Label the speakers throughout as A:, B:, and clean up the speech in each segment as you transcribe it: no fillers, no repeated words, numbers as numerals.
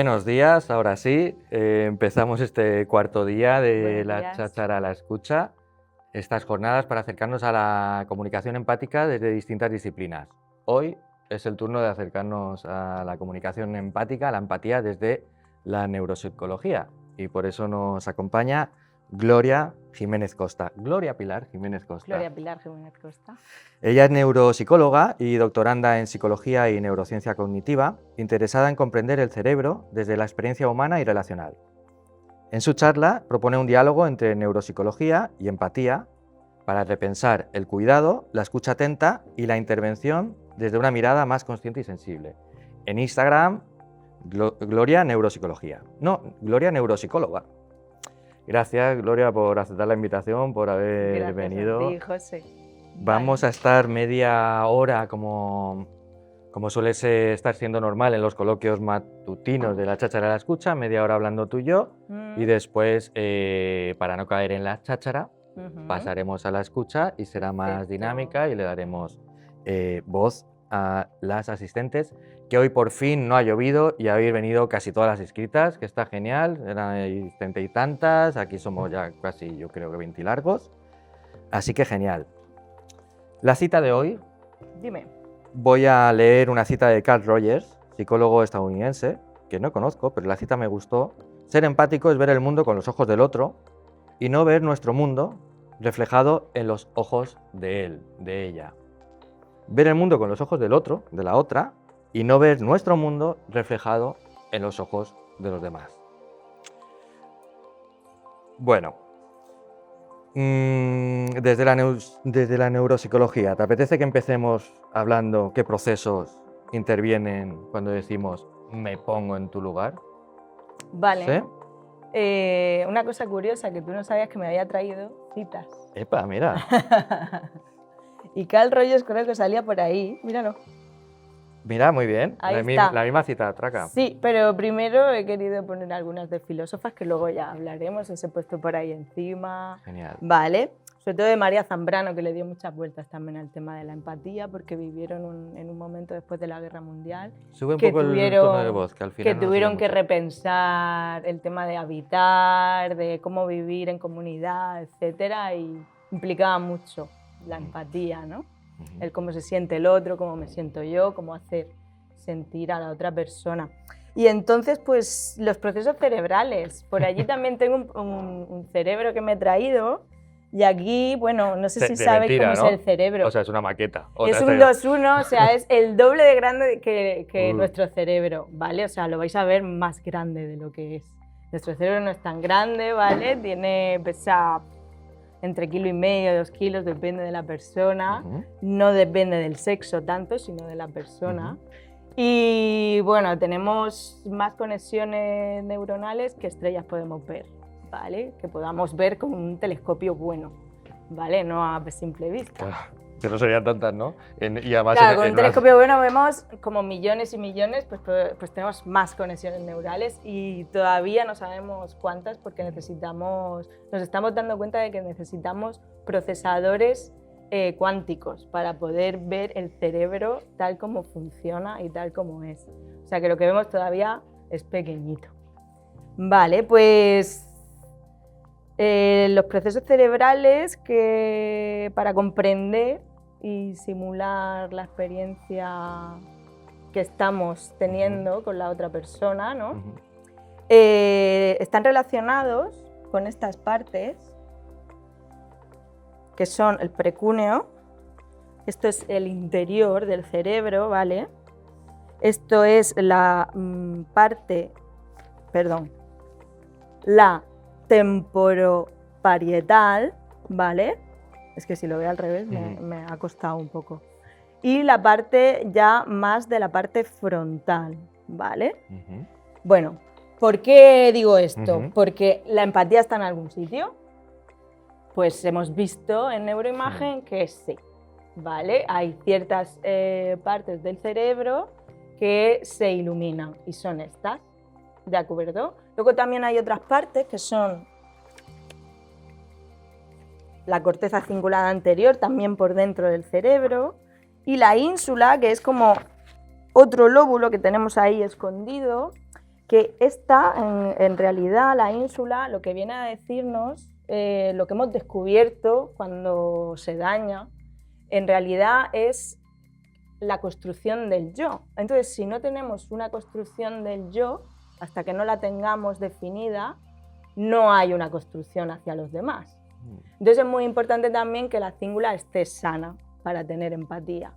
A: Buenos días, ahora sí, empezamos este cuarto día de
B: Buenos
A: la
B: días.
A: cháchara a la escucha, estas jornadas para acercarnos a la comunicación empática desde distintas disciplinas. Hoy es el turno de acercarnos a la comunicación empática, a la empatía desde la neuropsicología, y por eso nos acompaña Gloria Jiménez Costa. Gloria Pilar Jiménez Costa.
B: Gloria Pilar Jiménez Costa.
A: Ella es neuropsicóloga y doctoranda en psicología y neurociencia cognitiva, interesada en comprender el cerebro desde la experiencia humana y relacional. En su charla propone un diálogo entre neuropsicología y empatía para repensar el cuidado, la escucha atenta y la intervención desde una mirada más consciente y sensible. En Instagram, Gloria Neuropsicología. No, Gloria Neuropsicóloga. Gracias, Gloria, por aceptar la invitación, por haber venido.
B: Gracias a ti, José.
A: Vamos a estar media hora, como suele estar siendo normal en los coloquios matutinos de la cháchara a la escucha, media hora hablando tú y yo, y después, para no caer en la cháchara, pasaremos a la escucha y será más dinámica y le daremos voz a las asistentes, que hoy por fin no ha llovido y habéis venido casi todas las inscritas, que está genial, eran 30 y tantas, aquí somos ya casi, yo creo que 20 largos, así que genial. La cita de hoy,
B: Dime.
A: Voy a leer una cita de Carl Rogers, psicólogo estadounidense, que no conozco, pero la cita me gustó. Ser empático es ver el mundo con los ojos del otro y no ver nuestro mundo reflejado en los ojos de él, de ella. Ver el mundo con los ojos del otro, de la otra, y no ver nuestro mundo reflejado en los ojos de los demás. Bueno, desde la neuropsicología, ¿te apetece que empecemos hablando qué procesos intervienen cuando decimos me pongo en tu lugar?
B: Vale.
A: ¿Sí?
B: Una cosa curiosa, que tú no sabías que me había traído citas.
A: Epa, mira.
B: Y Carl Rogers creo que salía por ahí, míralo.
A: Mira, muy bien.
B: Ahí está.
A: La misma cita, Traca.
B: Sí, pero primero he querido poner algunas de filósofas que luego ya hablaremos, os he puesto por ahí encima.
A: Genial.
B: Vale, sobre todo de María Zambrano, que le dio muchas vueltas también al tema de la empatía, porque vivieron en un momento después de la Guerra Mundial.
A: Sube un poco el tono de voz, que al final
B: que tuvieron que repensar el tema de habitar, de cómo vivir en comunidad, etcétera, y implicaba mucho la empatía, ¿no? El cómo se siente el otro, cómo me siento yo, cómo hacer sentir a la otra persona. Y entonces, pues, los procesos cerebrales. Por allí también tengo un cerebro que me he traído. Y aquí, bueno, no sé si sabes cómo es el cerebro.
A: O sea, es una maqueta.
B: Es un 2-1, o sea, es el doble de grande que nuestro cerebro, ¿vale? O sea, lo vais a ver más grande de lo que es. Nuestro cerebro no es tan grande, ¿vale? Pesa entre 1,5 kg, 2 kilos, depende de la persona. No depende del sexo tanto, sino de la persona. Y bueno, tenemos más conexiones neuronales que estrellas podemos ver, ¿vale? Que podamos ver con un telescopio bueno, ¿vale? No a simple vista.
A: Que no serían tantas, ¿no? Y además
B: claro, con un telescopio bueno vemos como millones y millones, pues tenemos más conexiones neurales y todavía no sabemos cuántas porque nos estamos dando cuenta de que necesitamos procesadores cuánticos para poder ver el cerebro tal como funciona y tal como es. O sea que lo que vemos todavía es pequeñito. Vale, pues los procesos cerebrales que para comprender y simular la experiencia que estamos teniendo con la otra persona, ¿no? Están relacionados con estas partes que son el precúneo, esto es el interior del cerebro, ¿vale? Esto es la la temporoparietal, ¿vale? Es que si lo veo al revés me ha costado un poco. Y la parte ya más de la parte frontal, ¿vale? Bueno, ¿por qué digo esto? Porque la empatía está en algún sitio. Pues hemos visto en neuroimagen que sí, ¿vale? Hay ciertas partes del cerebro que se iluminan y son estas, ¿de acuerdo? Luego también hay otras partes que son la corteza cingulada anterior, también por dentro del cerebro, y la ínsula, que es como otro lóbulo que tenemos ahí escondido, que en realidad, la ínsula, lo que viene a decirnos, lo que hemos descubierto cuando se daña, en realidad es la construcción del yo. Entonces, si no tenemos una construcción del yo, hasta que no la tengamos definida, no hay una construcción hacia los demás. Entonces es muy importante también que la cíngula esté sana para tener empatía.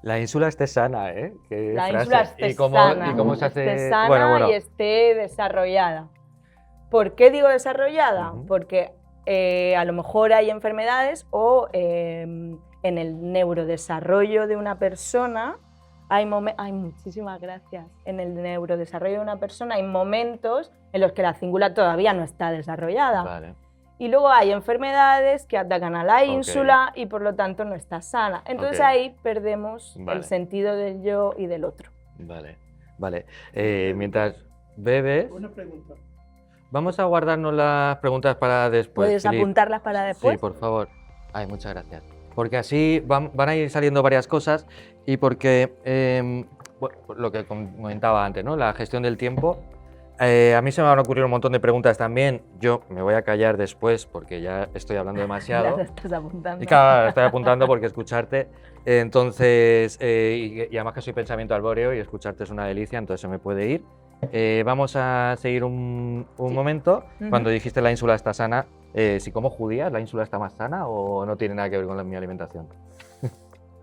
A: La ínsula esté sana, ¿eh? Qué
B: La
A: frase.
B: ínsula esté
A: ¿Y cómo,
B: sana,
A: y cómo se hace?
B: esté sana y esté desarrollada. ¿Por qué digo desarrollada? Porque a lo mejor hay enfermedades o en el neurodesarrollo de una persona hay muchísimas gracias. En el neurodesarrollo de una persona hay momentos en los que la cíngula todavía no está desarrollada.
A: Vale.
B: Y luego hay enfermedades que atacan a la ínsula y por lo tanto no está sana. Entonces ahí perdemos el sentido del yo y del otro.
A: Vale, vale. Mientras bebes...
C: Una pregunta.
A: Vamos a guardarnos las preguntas para después.
B: ¿Puedes
A: Filip?
B: apuntarlas para después?
A: Sí, por favor. Ay, muchas gracias. Porque así van a ir saliendo varias cosas y porque, lo que comentaba antes, ¿no? La gestión del tiempo. A mí se me van a ocurrir un montón de preguntas también. Yo me voy a callar después porque ya estoy hablando demasiado.
B: Ya te estás apuntando.
A: Y claro, estoy apuntando porque escucharte. Entonces, y además que soy pensamiento arbóreo y escucharte es una delicia, entonces se me puede ir. Vamos a seguir un momento. Cuando dijiste la ínsula está sana, si como judía, ¿la ínsula está más sana o no tiene nada que ver con mi alimentación?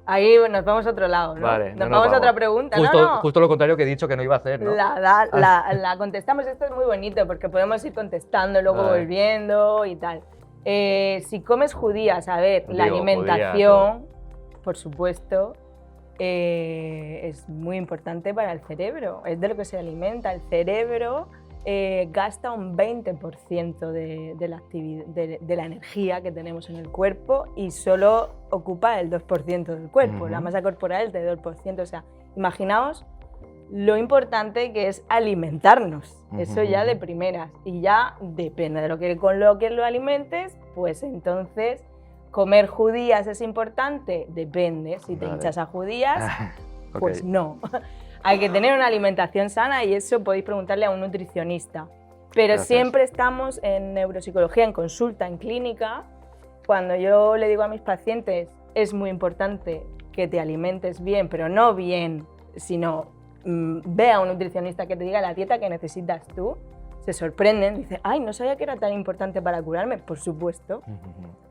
B: Ahí nos vamos a otro lado, ¿no?
A: Vale,
B: nos vamos a otra pregunta.
A: Justo lo contrario que he dicho que no iba a hacer, ¿no?
B: La contestamos. Esto es muy bonito porque podemos ir contestando, luego volviendo y tal. Si comes judías, a ver, la alimentación, por supuesto, es muy importante para el cerebro. Es de lo que se alimenta. El cerebro gasta un 20% de la energía que tenemos en el cuerpo y solo ocupa el 2% del cuerpo. La masa corporal es del 2%. O sea, imaginaos lo importante que es alimentarnos. Eso ya de primeras. Y ya depende de con lo que lo alimentes, pues entonces comer judías es importante. Depende. Si te hinchas a judías, pues no. Hay que tener una alimentación sana y eso podéis preguntarle a un nutricionista. Pero siempre estamos en neuropsicología, en consulta, en clínica. Cuando yo le digo a mis pacientes, es muy importante que te alimentes bien, pero no bien, sino ve a un nutricionista que te diga la dieta que necesitas tú, se sorprenden, dicen, ay, no sabía que era tan importante para curarme. Por supuesto.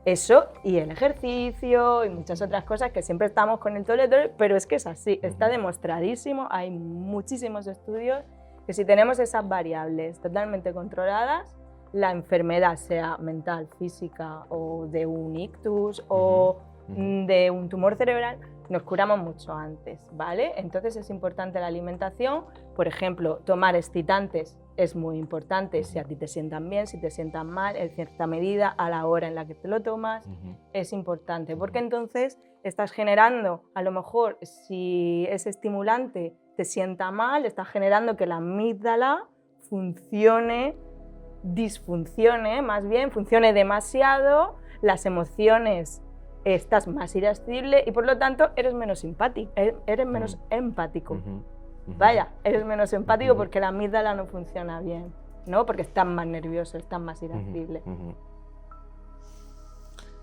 B: Eso y el ejercicio y muchas otras cosas que siempre estamos con el tole, pero es que es así, está demostradísimo, hay muchísimos estudios que si tenemos esas variables totalmente controladas, la enfermedad, sea mental, física o de un ictus o de un tumor cerebral, nos curamos mucho antes, ¿vale? Entonces es importante la alimentación, por ejemplo, tomar excitantes es muy importante, si a ti te sientan bien, si te sientan mal, en cierta medida, a la hora en la que te lo tomas, es importante, porque entonces estás generando, a lo mejor, si ese estimulante te sienta mal, estás generando que la amígdala disfuncione, más bien, funcione demasiado, las emociones estás más irascible y por lo tanto eres menos simpático, eres menos empático. Vaya, eres menos empático porque la amígdala no funciona bien, ¿no? Porque estás más nervioso, estás más irascible.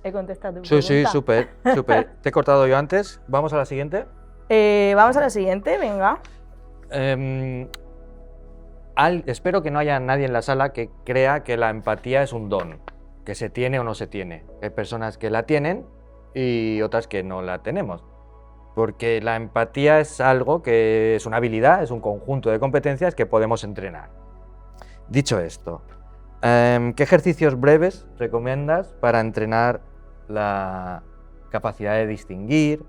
B: ¿He contestado tu pregunta?
A: Sí, súper. Te he cortado yo antes. ¿Vamos a la siguiente?
B: Vamos a la siguiente, venga.
A: Espero que no haya nadie en la sala que crea que la empatía es un don, que se tiene o no se tiene. Hay personas que la tienen y otras que no la tenemos. Porque la empatía es algo que es una habilidad, es un conjunto de competencias que podemos entrenar. Dicho esto, ¿qué ejercicios breves recomiendas para entrenar la capacidad de distinguir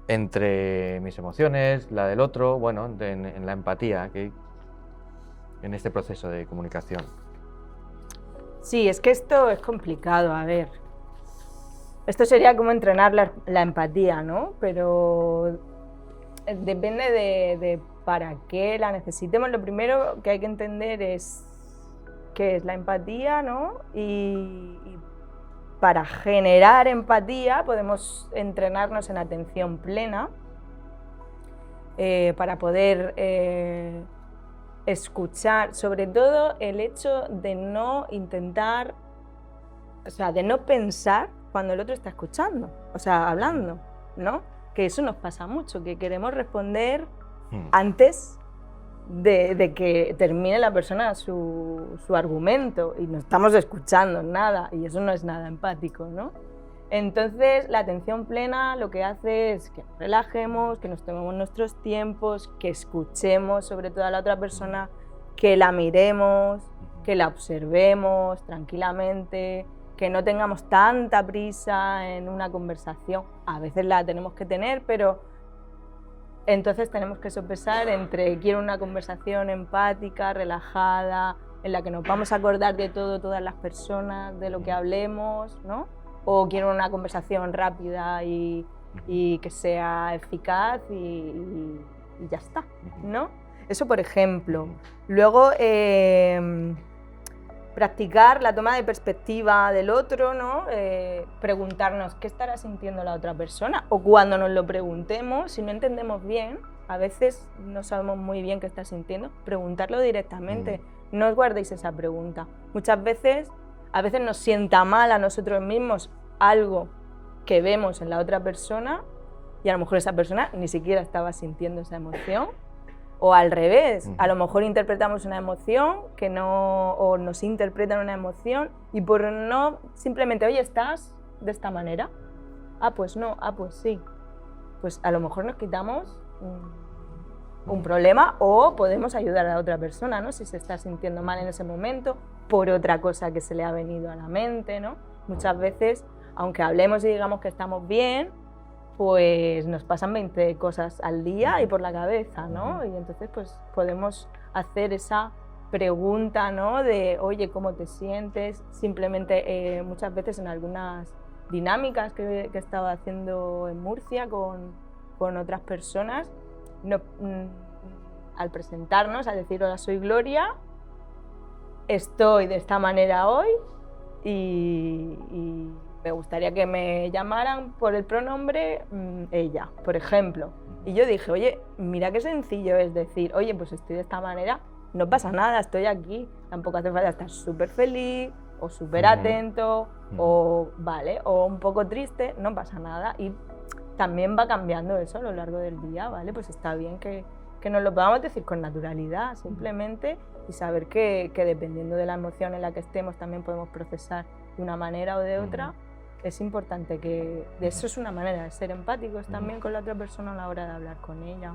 A: entre mis emociones, la del otro, bueno, en la empatía, en este proceso de comunicación?
B: Sí, es que esto es complicado, a ver. Esto sería como entrenar la empatía, ¿no? Pero depende de para qué la necesitemos. Lo primero que hay que entender es qué es la empatía, ¿no? Y para generar empatía podemos entrenarnos en atención plena para poder escuchar, sobre todo el hecho de no intentar, o sea, de no pensar cuando el otro está escuchando, o sea, hablando, ¿no? Que eso nos pasa mucho, que queremos responder antes de que termine la persona su argumento y no estamos escuchando nada y eso no es nada empático, ¿no? Entonces la atención plena lo que hace es que nos relajemos, que nos tomemos nuestros tiempos, que escuchemos sobre todo a la otra persona, que la miremos, que la observemos tranquilamente, que no tengamos tanta prisa en una conversación. A veces la tenemos que tener, pero entonces tenemos que sopesar entre quiero una conversación empática, relajada, en la que nos vamos a acordar de todo, todas las personas, de lo que hablemos, ¿no? O quiero una conversación rápida y que sea eficaz y ya está, ¿no? Eso por ejemplo. Luego, practicar la toma de perspectiva del otro, ¿no? Preguntarnos qué estará sintiendo la otra persona, o cuando nos lo preguntemos, si no entendemos bien, a veces no sabemos muy bien qué está sintiendo, preguntarlo directamente, no os guardéis esa pregunta. Muchas veces, a veces nos sienta mal a nosotros mismos algo que vemos en la otra persona y a lo mejor esa persona ni siquiera estaba sintiendo esa emoción. O al revés, a lo mejor interpretamos una emoción que no, o nos interpretan una emoción y por no simplemente, oye, ¿estás de esta manera? Ah, pues no, ah, pues sí. Pues a lo mejor nos quitamos un problema o podemos ayudar a la otra persona, ¿no? Si se está sintiendo mal en ese momento por otra cosa que se le ha venido a la mente, ¿no? Muchas veces, aunque hablemos y digamos que estamos bien, pues nos pasan 20 cosas al día y por la cabeza, ¿no? Y entonces pues podemos hacer esa pregunta, ¿no? De, oye, ¿cómo te sientes? Simplemente muchas veces en algunas dinámicas que estaba haciendo en Murcia con otras personas, no, al presentarnos, al decir, hola, soy Gloria, estoy de esta manera hoy y me gustaría que me llamaran por el pronombre ella, por ejemplo. Y yo dije, oye, mira qué sencillo es decir, oye, pues estoy de esta manera, no pasa nada, estoy aquí, tampoco hace falta estar súper feliz o súper atento o, vale, o un poco triste, no pasa nada. Y también va cambiando eso a lo largo del día, ¿vale? Pues está bien que nos lo podamos decir con naturalidad, simplemente, y saber que dependiendo de la emoción en la que estemos también podemos procesar de una manera o de otra. Es importante que de eso es una manera de ser empáticos también con la otra persona a la hora de hablar con ella.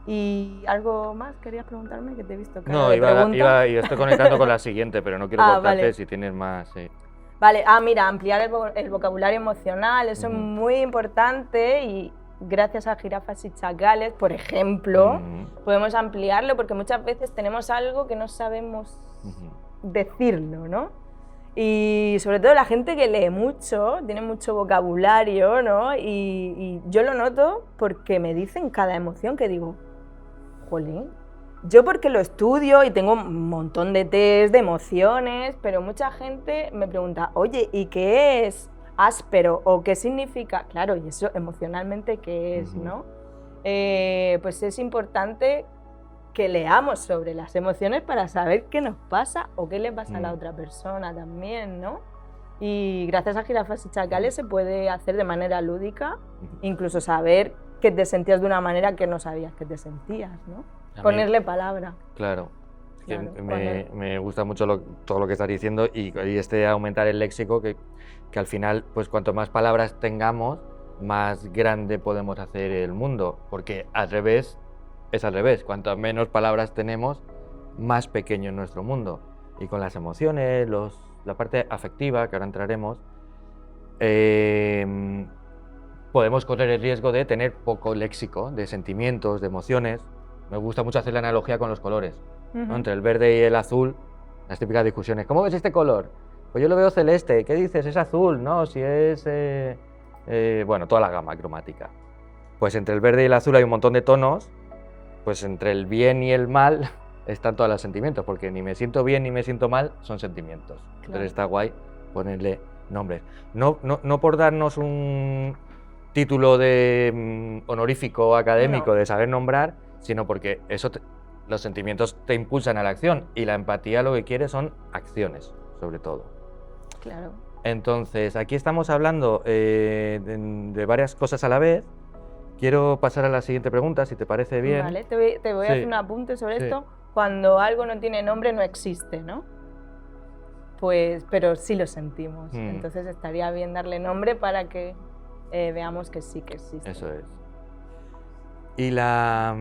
B: ¿Y algo más querías preguntarme? Que te he visto que
A: no, y estoy conectando con la siguiente, pero no quiero cortarte
B: vale.
A: Si tienes más. Sí.
B: Vale, mira, ampliar el vocabulario emocional, eso es muy importante y gracias a Jirafas y Chacales, por ejemplo, podemos ampliarlo porque muchas veces tenemos algo que no sabemos decirlo, ¿no? Y sobre todo la gente que lee mucho, tiene mucho vocabulario, ¿no? Y yo lo noto porque me dicen cada emoción que digo, jolín, yo porque lo estudio y tengo un montón de test de emociones, pero mucha gente me pregunta, oye, ¿y qué es áspero? ¿O qué significa? Claro, y eso emocionalmente, ¿qué es, no? Pues es importante que leamos sobre las emociones para saber qué nos pasa o qué le pasa a la otra persona también, ¿no? Y gracias a Jirafas y Chacales se puede hacer de manera lúdica, incluso saber que te sentías de una manera que no sabías que te sentías, ¿no? Ponerle palabra.
A: Claro. Claro, me gusta mucho todo lo que estás diciendo y aumentar el léxico que al final, pues cuanto más palabras tengamos, más grande podemos hacer el mundo, porque es al revés, cuanto menos palabras tenemos, más pequeño es nuestro mundo. Y con las emociones, la parte afectiva, que ahora entraremos, podemos correr el riesgo de tener poco léxico de sentimientos, de emociones. Me gusta mucho hacer la analogía con los colores, ¿no? Entre el verde y el azul, las típicas discusiones. ¿Cómo ves este color? Pues yo lo veo celeste. ¿Qué dices? Es azul, ¿no? Si es... bueno, toda la gama cromática. Pues entre el verde y el azul hay un montón de tonos, pues entre el bien y el mal están todos los sentimientos, porque ni me siento bien ni me siento mal son sentimientos. Claro. Entonces está guay ponerle nombres. No por darnos un título de honorífico académico de saber nombrar, sino porque eso los sentimientos te impulsan a la acción y la empatía lo que quiere son acciones, sobre todo.
B: Claro.
A: Entonces, aquí estamos hablando de varias cosas a la vez. Quiero pasar a la siguiente pregunta, si te parece bien.
B: Vale, te voy a hacer un apunte sobre esto. Cuando algo no tiene nombre, no existe, ¿no? Pues, pero sí lo sentimos. Entonces estaría bien darle nombre para que veamos que sí que existe.
A: Eso es. Y a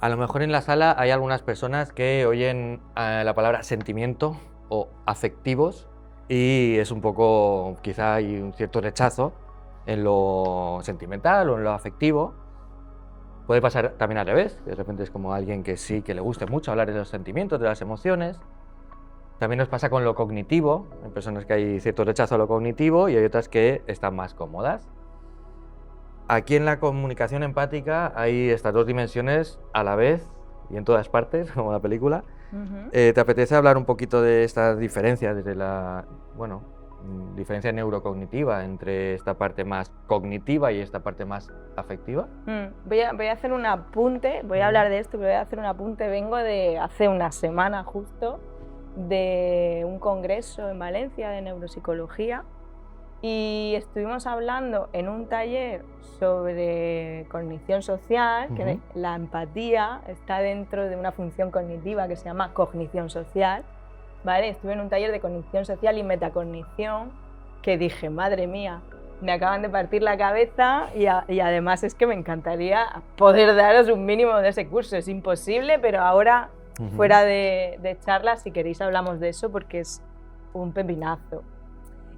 A: lo mejor en la sala hay algunas personas que oyen la palabra sentimiento o afectivos y es un poco, quizá hay un cierto rechazo en lo sentimental o en lo afectivo. Puede pasar también al revés, de repente es como alguien que sí, que le guste mucho hablar de los sentimientos, de las emociones. También nos pasa con lo cognitivo, hay personas que hay cierto rechazo a lo cognitivo y hay otras que están más cómodas. Aquí en la comunicación empática hay estas dos dimensiones a la vez y en todas partes, como la película. ¿Te apetece hablar un poquito de estas diferencias, desde la diferencia neurocognitiva entre esta parte más cognitiva y esta parte más afectiva?
B: Voy a hacer un apunte, voy a hablar de esto, pero voy a hacer un apunte. Vengo de hace una semana justo de un congreso en Valencia de neuropsicología y estuvimos hablando en un taller sobre cognición social, que la empatía está dentro de una función cognitiva que se llama cognición social, ¿vale? Estuve en un taller de cognición social y metacognición que dije, madre mía, me acaban de partir la cabeza y además es que me encantaría poder daros un mínimo de ese curso. Es imposible, pero ahora, fuera de charla, si queréis hablamos de eso porque es un pepinazo.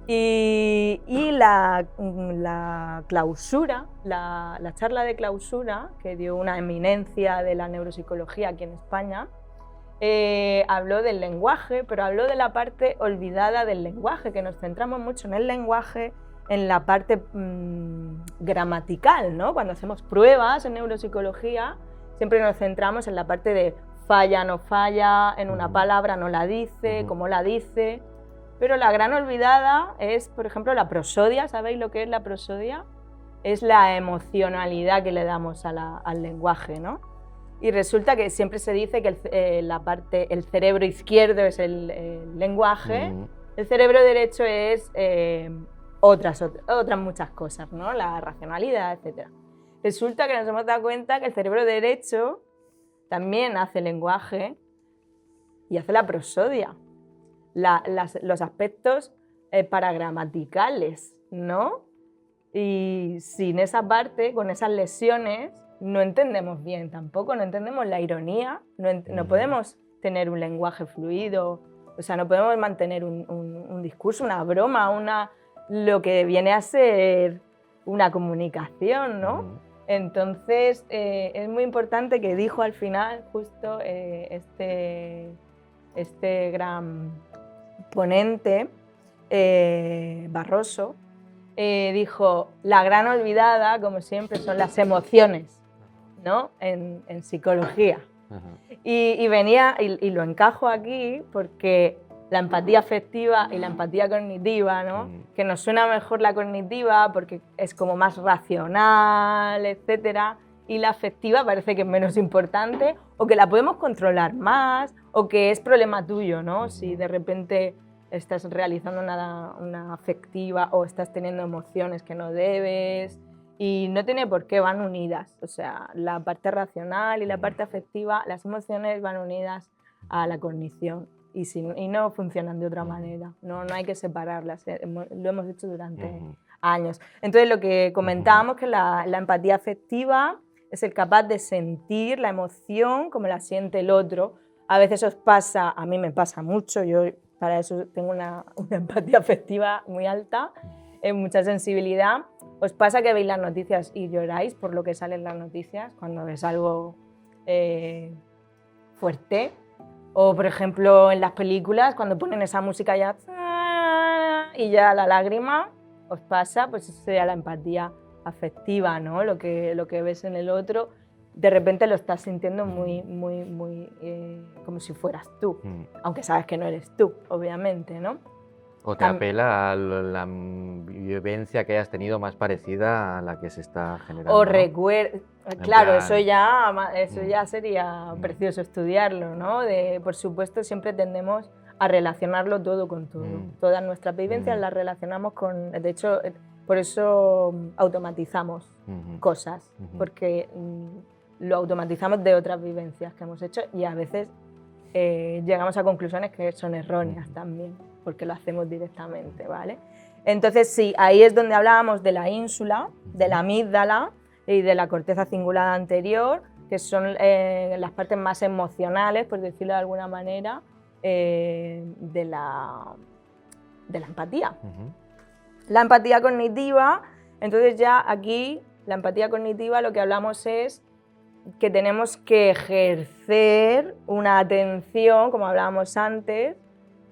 B: Y la clausura, la charla de clausura que dio una eminencia de la neuropsicología aquí en España, habló del lenguaje, pero habló de la parte olvidada del lenguaje, que nos centramos mucho en el lenguaje, en la parte gramatical, ¿no? Cuando hacemos pruebas en neuropsicología, siempre nos centramos en la parte de falla, no falla, en una palabra no la dice, cómo la dice. Pero la gran olvidada es, por ejemplo, la prosodia. ¿Sabéis lo que es la prosodia? Es la emocionalidad que le damos al lenguaje, ¿no? Y resulta que siempre se dice que el cerebro izquierdo es el lenguaje, el cerebro derecho es otras muchas cosas, ¿no? La racionalidad, etc. Resulta que nos hemos dado cuenta que el cerebro derecho también hace lenguaje y hace la prosodia. Los aspectos paragramaticales, ¿no? Y sin esa parte, con esas lesiones, no entendemos bien tampoco, no entendemos la ironía, no podemos tener un lenguaje fluido, o sea, no podemos mantener un discurso, una broma, lo que viene a ser una comunicación, ¿no? Entonces, es muy importante que dijo al final justo este gran ponente, Barroso, dijo, la gran olvidada, como siempre, son las emociones, ¿no? En psicología. Y venía, y lo encajo aquí, porque la empatía afectiva y la empatía cognitiva, ¿no? Que nos suena mejor la cognitiva porque es como más racional, etcétera, y la afectiva parece que es menos importante o que la podemos controlar más o que es problema tuyo, ¿no? Si de repente estás realizando una afectiva o estás teniendo emociones que no debes y no tiene por qué, van unidas. O sea, la parte racional y la parte afectiva, las emociones van unidas a la cognición y no funcionan de otra manera. No hay que separarlas, lo hemos hecho durante años. Entonces, lo que comentábamos que la empatía afectiva es el capaz de sentir la emoción como la siente el otro. A veces os pasa, a mí me pasa mucho, yo para eso tengo una empatía afectiva muy alta, mucha sensibilidad. ¿Os pasa que veis las noticias y lloráis por lo que sale en las noticias cuando ves algo fuerte? O, por ejemplo, en las películas, cuando ponen esa música ya y ya la lágrima, ¿os pasa? Pues eso sería la empatía afectiva, ¿no? Lo que ves en el otro, de repente lo estás sintiendo muy como si fueras tú, aunque sabes que no eres tú, obviamente, ¿no?
A: O te apela a la vivencia que hayas tenido más parecida a la que se está generando.
B: O
A: ¿no?
B: Claro,
A: plan,
B: eso ya sería precioso estudiarlo, ¿no? Por supuesto, siempre tendemos a relacionarlo todo con todo. Todas nuestras vivencias las relacionamos con... De hecho, por eso automatizamos cosas, porque lo automatizamos de otras vivencias que hemos hecho y a veces llegamos a conclusiones que son erróneas también, porque lo hacemos directamente, ¿vale? Entonces sí, ahí es donde hablábamos de la ínsula, de la amígdala y de la corteza cingulada anterior, que son las partes más emocionales, por decirlo de alguna manera, de la empatía. La empatía cognitiva, entonces ya aquí, la empatía cognitiva, lo que hablamos es que tenemos que ejercer una atención, como hablábamos antes,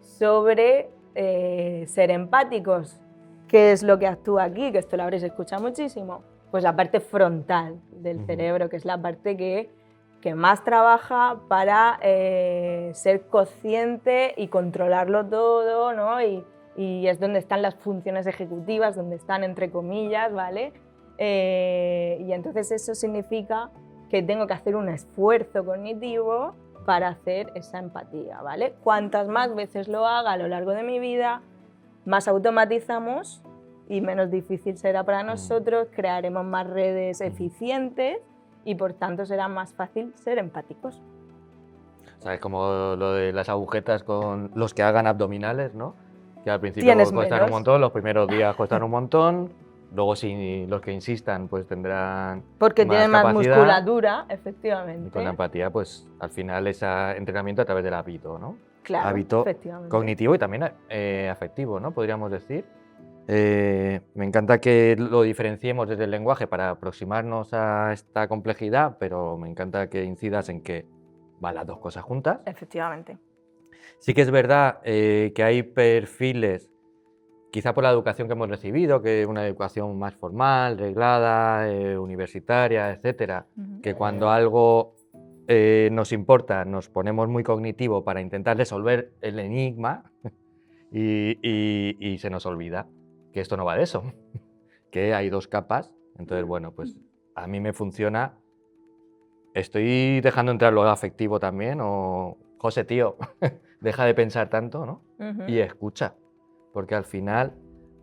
B: sobre ser empáticos. ¿Qué es lo que actúa aquí? Que esto lo habréis escuchado muchísimo. Pues la parte frontal del cerebro, que es la parte que más trabaja para ser consciente y controlarlo todo, ¿no? Y es donde están las funciones ejecutivas, donde están entre comillas, ¿vale? Y entonces eso significa que tengo que hacer un esfuerzo cognitivo para hacer esa empatía, ¿vale? Cuantas más veces lo haga a lo largo de mi vida, más automatizamos y menos difícil será para nosotros, crearemos más redes eficientes y por tanto será más fácil ser empáticos.
A: ¿Sabes? Como lo de las agujetas con los que hagan abdominales, ¿no? Que al principio cuestan un montón, los primeros días cuestan un montón, luego si los que insistan pues tendrán
B: porque
A: más
B: tienen más
A: capacidad,
B: musculatura, efectivamente.
A: Y con la empatía pues al final es entrenamiento a través del hábito, ¿no?
B: Claro,
A: hábito cognitivo y también afectivo, ¿no? Podríamos decir. Me encanta que lo diferenciemos desde el lenguaje para aproximarnos a esta complejidad, pero me encanta que incidas en que van las dos cosas juntas.
B: Efectivamente.
A: Sí que es verdad que hay perfiles, quizá por la educación que hemos recibido, que es una educación más formal, reglada, universitaria, etcétera, que cuando algo nos importa nos ponemos muy cognitivo para intentar resolver el enigma y se nos olvida que esto no va de eso, que hay dos capas. Entonces, bueno, pues a mí me funciona. Estoy dejando entrar lo afectivo también, o José, tío, deja de pensar tanto, ¿no? Y escucha, porque al final,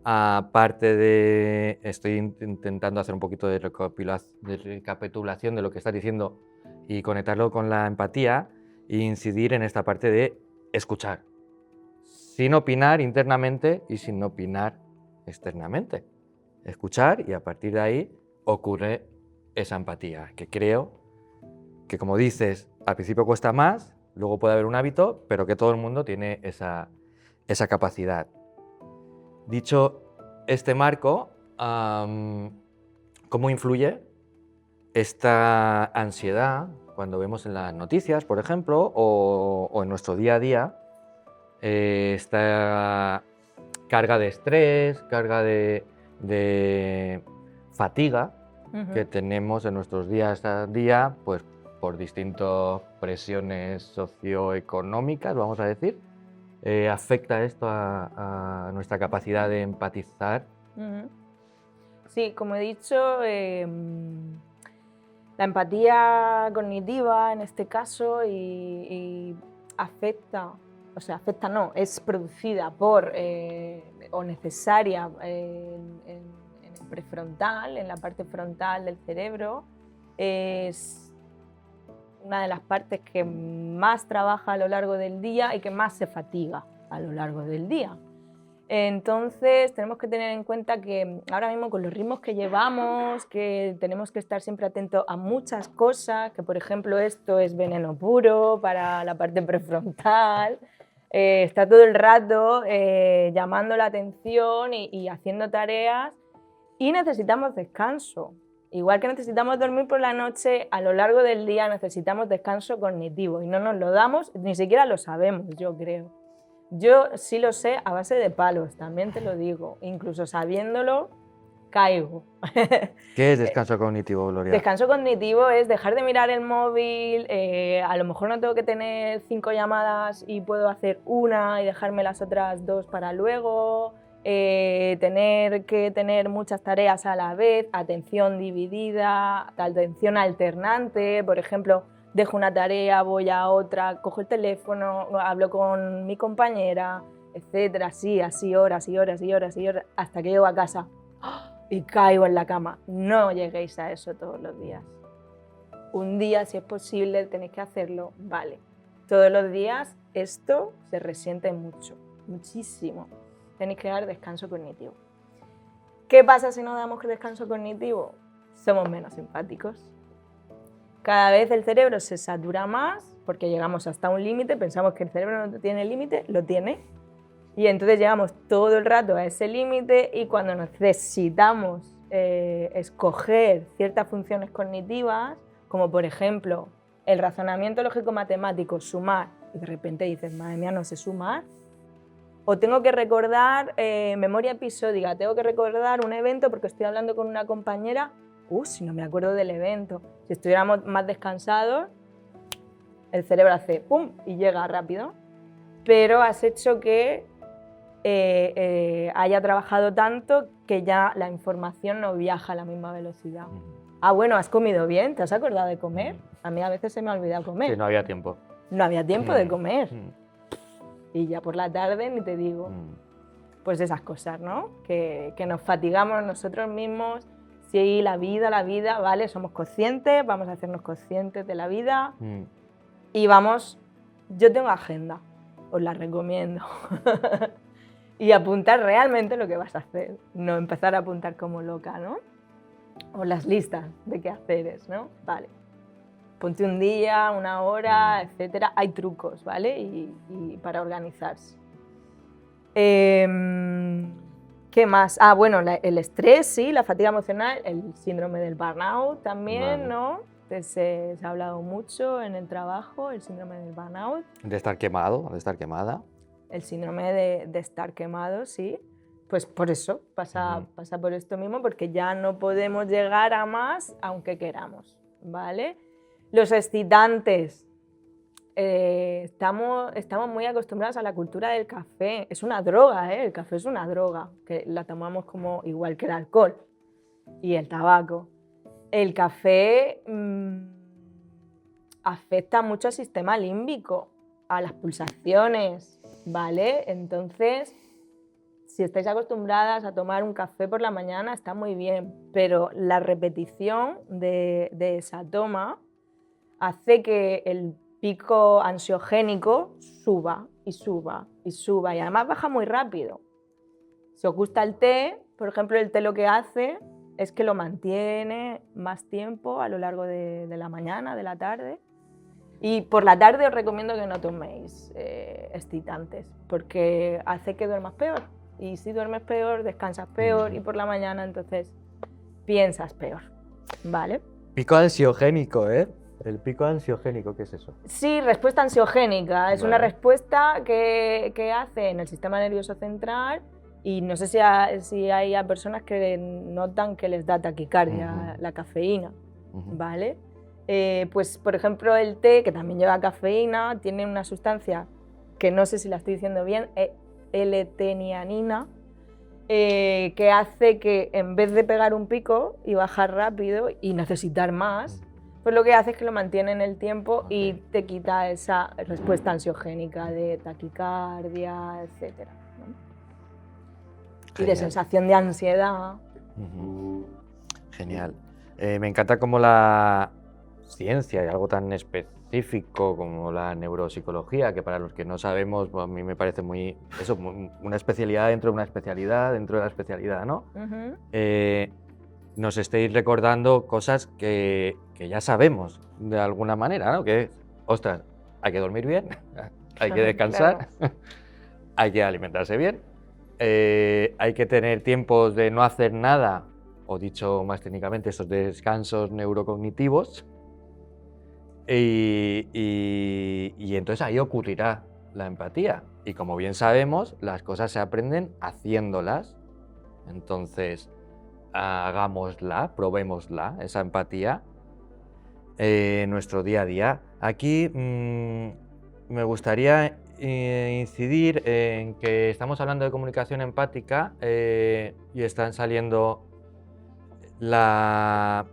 A: aparte de... Estoy intentando hacer un poquito de recapitulación de lo que estás diciendo y conectarlo con la empatía e incidir en esta parte de escuchar, sin opinar internamente y sin opinar externamente. Escuchar y a partir de ahí ocurre esa empatía, que creo que, como dices, al principio cuesta más, luego puede haber un hábito, pero que todo el mundo tiene esa capacidad. Dicho este marco, ¿cómo influye esta ansiedad cuando vemos en las noticias, por ejemplo, o en nuestro día a día, esta carga de estrés, carga de fatiga que tenemos en nuestros días a día, pues por distintas presiones socioeconómicas, vamos a decir? ¿Afecta esto a nuestra capacidad de empatizar?
B: Sí, como he dicho, la empatía cognitiva en este caso y afecta, o sea, afecta no, es producida por o necesaria en el prefrontal, en la parte frontal del cerebro. Es una de las partes que más trabaja a lo largo del día y que más se fatiga a lo largo del día. Entonces tenemos que tener en cuenta que ahora mismo con los ritmos que llevamos, que tenemos que estar siempre atentos a muchas cosas, que por ejemplo esto es veneno puro para la parte prefrontal, está todo el rato llamando la atención y haciendo tareas y necesitamos descanso. Igual que necesitamos dormir por la noche, a lo largo del día necesitamos descanso cognitivo y no nos lo damos, ni siquiera lo sabemos, yo creo. Yo sí lo sé a base de palos, también te lo digo. Incluso sabiéndolo, caigo.
A: ¿Qué es descanso cognitivo, Gloria?
B: Descanso cognitivo es dejar de mirar el móvil, a lo mejor no tengo que tener 5 llamadas y puedo hacer una y dejarme las otras 2 para luego, tener que tener muchas tareas a la vez, atención dividida, atención alternante, por ejemplo, dejo una tarea, voy a otra, cojo el teléfono, hablo con mi compañera, etcétera, así horas y horas y horas y horas, hasta que llego a casa y caigo en la cama. No lleguéis a eso todos los días. Un día, si es posible, tenéis que hacerlo, vale. Todos los días esto se resiente mucho, muchísimo. Tenéis que dar descanso cognitivo. ¿Qué pasa si no damos descanso cognitivo? Somos menos simpáticos. Cada vez el cerebro se satura más porque llegamos hasta un límite, pensamos que el cerebro no tiene límite, lo tiene. Y entonces llegamos todo el rato a ese límite y cuando necesitamos escoger ciertas funciones cognitivas, como por ejemplo el razonamiento lógico-matemático, sumar, y de repente dices, madre mía, no sé sumar, o tengo que recordar memoria episódica, tengo que recordar un evento porque estoy hablando con una compañera, si no me acuerdo del evento, si estuviéramos más descansados, el cerebro hace pum y llega rápido, pero has hecho que haya trabajado tanto que ya la información no viaja a la misma velocidad. Bueno, ¿has comido bien? ¿Te has acordado de comer? A mí a veces se me ha olvidado comer.
A: Sí, no había tiempo.
B: No había tiempo de comer. Y ya por la tarde ni te digo. Pues esas cosas, ¿no? Que nos fatigamos nosotros mismos. Sí, la vida, vale, somos conscientes, vamos a hacernos conscientes de la vida. Y vamos, yo tengo agenda, os la recomiendo. Y apuntar realmente lo que vas a hacer, no empezar a apuntar como loca, ¿no? O las listas de quehaceres, ¿no? Vale. Ponte un día, una hora, etcétera. Hay trucos, ¿vale? Y para organizarse. ¿Qué más? Bueno, el estrés, sí, la fatiga emocional, el síndrome del burnout también, vale. ¿No? Se ha hablado mucho en el trabajo, el síndrome del burnout.
A: De estar quemado, de estar quemada.
B: El síndrome de estar quemado, sí. Pues por eso pasa por esto mismo, porque ya no podemos llegar a más aunque queramos, ¿vale? Los excitantes. Estamos muy acostumbrados a la cultura del café. Es una droga, ¿eh? El café es una droga, que la tomamos como igual que el alcohol y el tabaco. El café afecta mucho al sistema límbico, a las pulsaciones, ¿vale? Entonces, si estáis acostumbradas a tomar un café por la mañana, está muy bien, pero la repetición de esa toma hace que el pico ansiogénico suba y suba y suba, y además baja muy rápido. Si os gusta el té, por ejemplo, el té lo que hace es que lo mantiene más tiempo a lo largo de la mañana, de la tarde. Y por la tarde os recomiendo que no toméis excitantes, porque hace que duermas peor. Y si duermes peor, descansas peor, y por la mañana entonces piensas peor, ¿vale?
A: Pico ansiogénico, ¿eh? El pico ansiogénico, ¿qué es eso?
B: Sí, respuesta ansiogénica. Es
A: vale.
B: Una respuesta que hace en el sistema nervioso central, y no sé si hay a personas que notan que les da taquicardia la cafeína, ¿vale? Pues, por ejemplo, el té, que también lleva cafeína, tiene una sustancia que no sé si la estoy diciendo bien, L-tenianina, que hace que en vez de pegar un pico y bajar rápido y necesitar más, pues lo que hace es que lo mantiene en el tiempo y te quita esa respuesta ansiogénica de taquicardia, etc. ¿no? Y de sensación de ansiedad.
A: Genial. Me encanta cómo la ciencia y algo tan específico como la neuropsicología, que para los que no sabemos, pues a mí me parece muy eso, una especialidad dentro de una especialidad dentro de la especialidad, ¿no? Nos estéis recordando cosas que ya sabemos de alguna manera, ¿no? Que, ostras, hay que dormir bien, hay que descansar, claro. Hay que alimentarse bien, hay que tener tiempos de no hacer nada, o dicho más técnicamente, estos descansos neurocognitivos. Y entonces ahí ocurrirá la empatía. Y como bien sabemos, las cosas se aprenden haciéndolas. Entonces, hagámosla, probémosla, esa empatía, en nuestro día a día. Aquí me gustaría incidir en que estamos hablando de comunicación empática y están saliendo la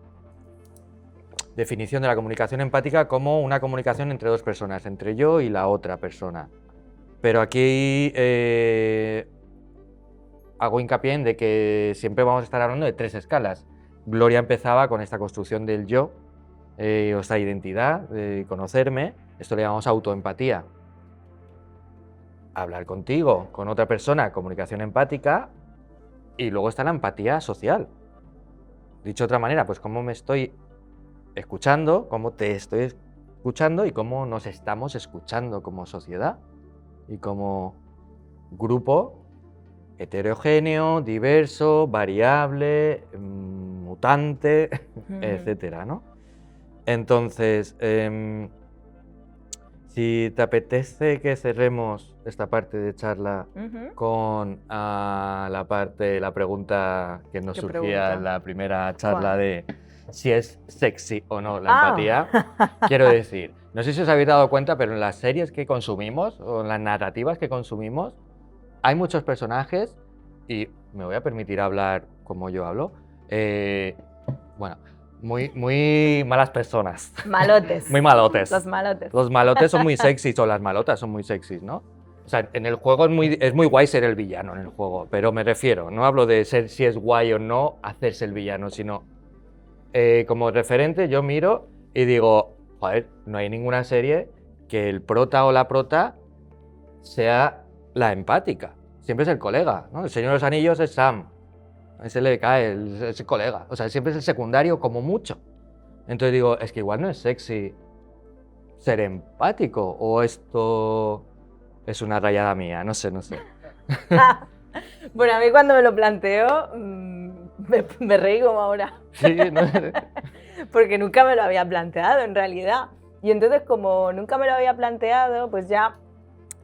A: definición de la comunicación empática como una comunicación entre dos personas, entre yo y la otra persona. Pero aquí hago hincapié en de que siempre vamos a estar hablando de 3 escalas. Gloria empezaba con esta construcción del yo, o esta identidad, de conocerme. Esto le llamamos autoempatía. Hablar contigo, con otra persona, comunicación empática. Y luego está la empatía social. Dicho de otra manera, pues cómo me estoy escuchando, cómo te estoy escuchando y cómo nos estamos escuchando como sociedad y como grupo heterogéneo, diverso, variable, mutante, etcétera, ¿no? Entonces, si te apetece que cerremos esta parte de charla con la pregunta que nos surgía en la primera charla de si es sexy o no la empatía, quiero decir, no sé si os habéis dado cuenta, pero en las series que consumimos o en las narrativas que consumimos, hay muchos personajes, y me voy a permitir hablar como yo hablo, bueno, muy malas personas.
B: Malotes.
A: Muy malotes.
B: Los malotes.
A: Los malotes son muy sexys, o las malotas son muy sexys, ¿no? O sea, en el juego es muy guay ser el villano en el juego, pero me refiero, no hablo de ser si es guay o no hacerse el villano, sino como referente yo miro y digo, joder, no hay ninguna serie que el prota o la prota sea la empática. Siempre es el colega, ¿no? El Señor de los Anillos es Sam. Ese le cae, es el colega. O sea, siempre es el secundario como mucho. Entonces digo, es que igual no es sexy ser empático, o esto es una rayada mía, no sé.
B: Bueno, a mí cuando me lo planteo, me reí como ahora.
A: Sí, ¿no?
B: Porque nunca me lo había planteado en realidad. Y entonces, como nunca me lo había planteado, pues ya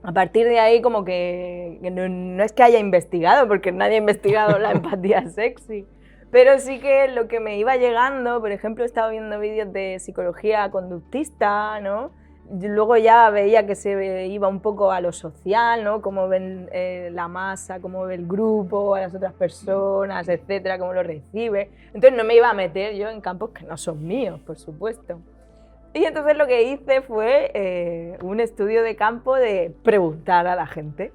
B: a partir de ahí como que no es que haya investigado, porque nadie ha investigado la empatía sexy, pero sí que lo que me iba llegando, por ejemplo, he estado viendo vídeos de psicología conductista, ¿no? Luego ya veía que se iba un poco a lo social, ¿no? Cómo ven la masa, cómo ve el grupo, a las otras personas, etcétera, cómo lo recibe. Entonces no me iba a meter yo en campos que no son míos, por supuesto. Y entonces lo que hice fue un estudio de campo de preguntar a la gente.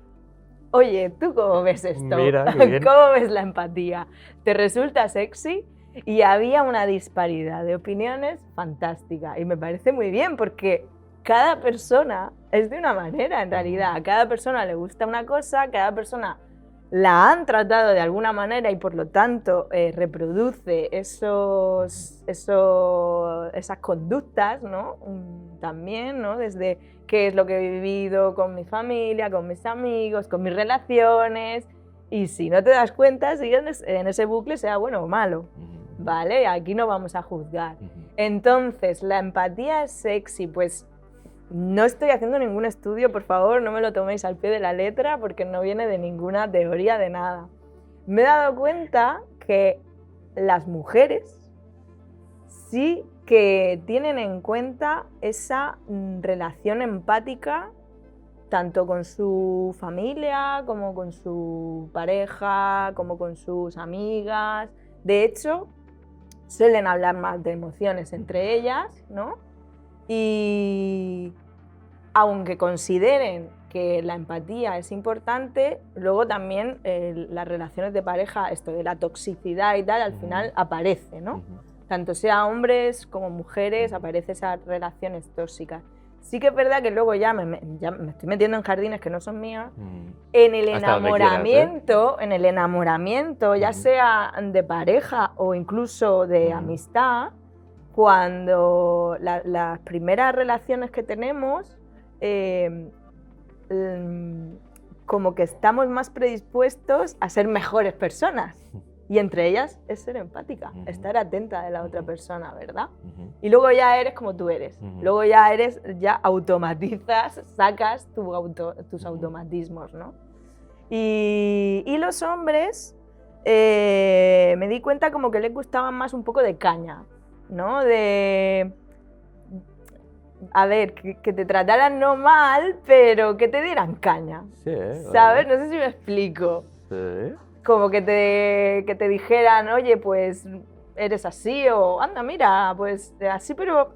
B: Oye, ¿tú cómo ves esto?
A: Mira, qué bien.
B: ¿Cómo ves la empatía? ¿Te resulta sexy? Y había una disparidad de opiniones fantástica. Y me parece muy bien porque cada persona es de una manera en realidad. A cada persona le gusta una cosa, cada persona la han tratado de alguna manera y por lo tanto reproduce esas conductas, ¿no? También, ¿no? Desde qué es lo que he vivido con mi familia, con mis amigos, con mis relaciones, y si no te das cuenta, sigues en ese bucle, sea bueno o malo, ¿vale? Aquí no vamos a juzgar. Entonces, ¿la empatía es sexy? Pues no estoy haciendo ningún estudio, por favor, no me lo toméis al pie de la letra porque no viene de ninguna teoría de nada. Me he dado cuenta que las mujeres sí que tienen en cuenta esa relación empática tanto con su familia, como con su pareja, como con sus amigas. De hecho, suelen hablar más de emociones entre ellas, ¿no? Y aunque consideren que la empatía es importante, luego también las relaciones de pareja, esto de la toxicidad y tal, al final aparece, ¿no? Tanto sea hombres como mujeres, aparecen esas relaciones tóxicas. Sí que es verdad que luego ya me estoy metiendo en jardines que no son míos. En el enamoramiento, ya sea de pareja o incluso de amistad, cuando las primeras relaciones que tenemos, como que estamos más predispuestos a ser mejores personas. Y entre ellas es ser empática, estar atenta de la otra persona, ¿verdad? Y luego ya eres como tú eres. Luego ya automatizas, sacas tus automatismos, ¿no? Y los hombres me di cuenta como que les gustaba más un poco de caña, ¿no? A ver, que te trataran no mal, pero que te dieran caña,
A: Sí,
B: ¿sabes?
A: vale.
B: No sé si me explico.
A: Sí.
B: Como que te dijeran, oye, pues eres así, o anda, mira, pues así, pero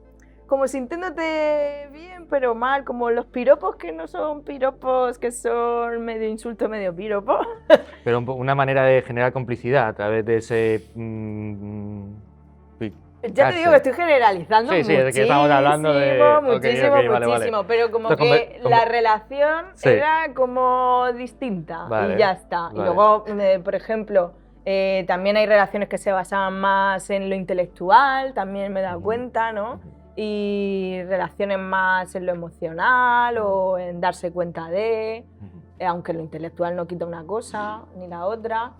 B: como sintiéndote bien, pero mal, como los piropos que no son piropos, que son medio insulto, medio piropo.
A: Pero una manera de generar complicidad a través de ese...
B: Ya te digo que estoy generalizando
A: Sí, sí, es que estamos hablando de...
B: muchísimo,
A: Ok, vale, vale.
B: pero como
A: Esto
B: que la relación
A: Sí.
B: era como distinta
A: Vale,
B: y ya está.
A: vale.
B: Y luego, por ejemplo, también hay relaciones que se basaban más en lo intelectual, también me he dado cuenta, ¿no? Y relaciones más en lo emocional o en darse cuenta de, aunque lo intelectual no quita una cosa ni la otra.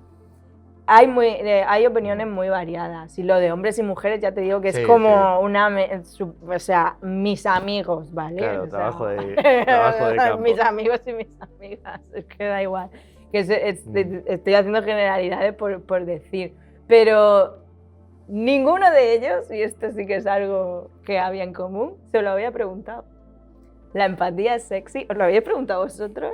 B: Hay opiniones muy variadas y lo de hombres y mujeres ya te digo que
A: Sí,
B: es como
A: sí.
B: o sea, mis amigos, ¿vale?
A: Claro,
B: O sea,
A: trabajo de campo.
B: mis amigos y mis amigas, es que da igual. Que estoy haciendo generalidades por decir, pero ninguno de ellos, y esto sí que es algo que había en común, se lo había preguntado. ¿La empatía es sexy? ¿Os lo habéis preguntado vosotros?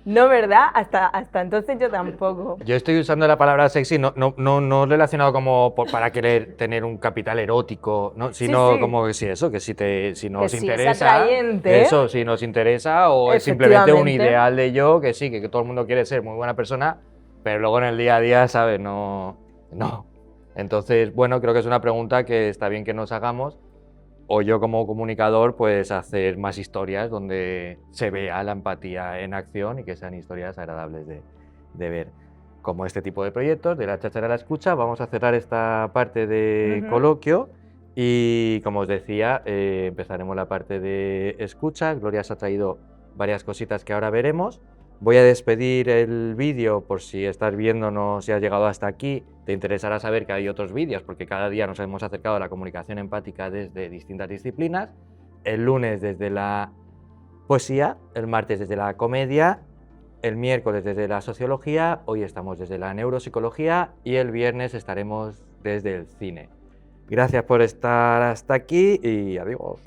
B: No, ¿verdad? Hasta entonces yo tampoco.
A: Yo estoy usando la palabra sexy no relacionado como para querer tener un capital erótico, ¿no? Sino
B: Sí.
A: como que sí, eso, que si nos
B: Que sí,
A: interesa,
B: es atrayente.
A: eso, si nos interesa, o es simplemente un
B: Efectivamente.
A: ideal de yo, que sí, que todo el mundo quiere ser muy buena persona, pero luego en el día a día, ¿sabes? No. Entonces, bueno, creo que es una pregunta que está bien que nos hagamos, o yo como comunicador, pues hacer más historias donde se vea la empatía en acción y que sean historias agradables de ver. Como este tipo de proyectos, de la cháchara a la escucha, vamos a cerrar esta parte de coloquio y, como os decía, empezaremos la parte de escucha. Gloria os ha traído varias cositas que ahora veremos. Voy a despedir el vídeo por si estás viéndonos y has llegado hasta aquí. Te interesará saber que hay otros vídeos porque cada día nos hemos acercado a la comunicación empática desde distintas disciplinas. El lunes desde la poesía, el martes desde la comedia, el miércoles desde la sociología, hoy estamos desde la neuropsicología y el viernes estaremos desde el cine. Gracias por estar hasta aquí y adiós.